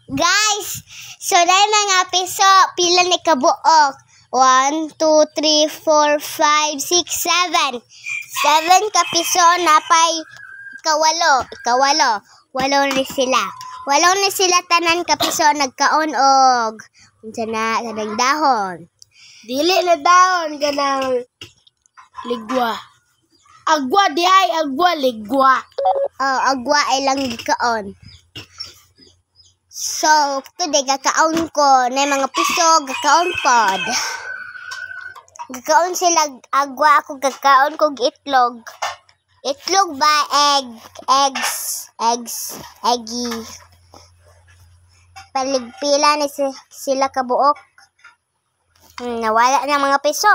Guys, so na mga piso, pila ni kabuok. 1, 2, 3, 4, 5, 6, 7. 7 ka piso napay ikawalo. Walo ni sila. Walo ni sila tanan ka piso nagkaon og unsa na kanang dahon. Dili na dahon kanang ligwa. Agwa di ay agwa ligwa. Oh, agwa ay lang gikaon. So, today gakaon ko na mga piso, gakaon pod. Gakaon sila agwa, ako gakaon kog itlog. Itlog ba? Eggy. Paligpila ni sila kabuok. Nawala na mga piso.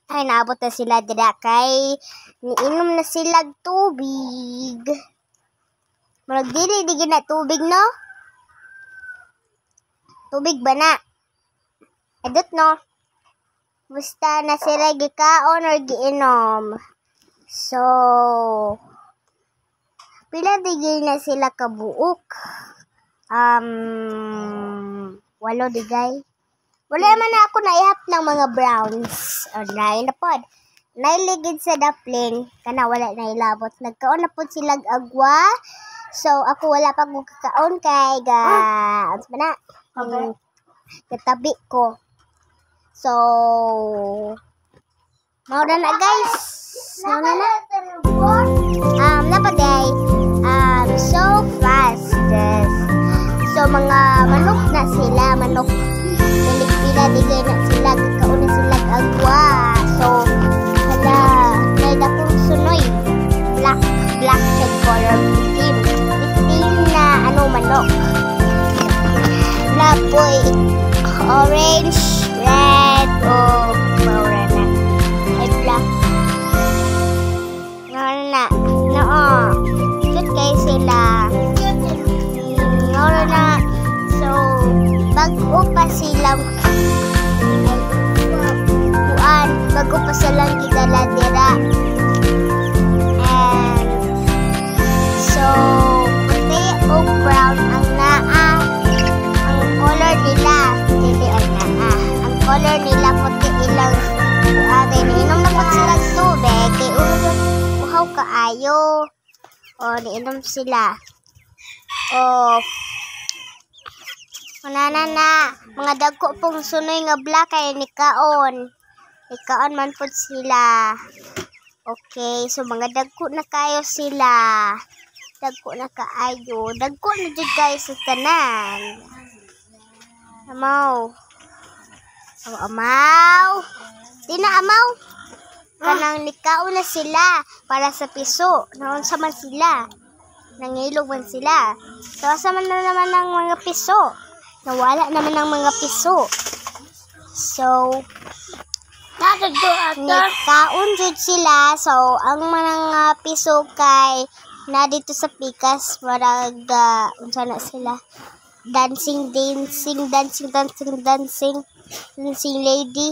Ay, naabot na sila dira kay niinom na sila tubig. Marag dili na tubig, no? Tubig ba na? Edot, no? Basta na sila gikaon or giinom. So, pila digay na sila kabuok? 8 digay. Wala man ako naihap ng mga browns. O, nain na pod. Nailigid sa daplin. Kana wala na ilabot. Nagkaon na po silang agwa. So, ako wala pa kong kakaon kay ano ba na? Katabi ko. So, mauna na guys. Mauna na. Napaday. So fast. So, mga manok na sila. Manok. Pila digay na sila. Kakaon na sila agwa. So, hala. Nalda kong sunoy. Black shade color. Itim na manok. Napoy orange, red, o brown na. Ay, black. Na. Cute kayo sila. Na. So, bago pa silang bago pa silang gidala dira. And so, puti o brown ang color nila. Ang color nila puti ilang niinom na po silang tubig. Kaya uhaw kaayo. O, niinom sila. O, na. Mga dagko pong sunoy nga black kaya nikaon. Nikaon man po sila. Okay, so mga dagko na kayo sila. Dagko na kaayo. Dagko na dyan guys sa tanan. Amaw. Di na amaw. Kanang nikaon na sila para sa piso. Naunsa man sila. Nangilog man sila. So, asa man na naman ng mga piso. Nawala naman ng mga piso. So, nikaon jud sila. So, ang mga piso kay na dito sa pikas marag unsa na sila. Dancing lady.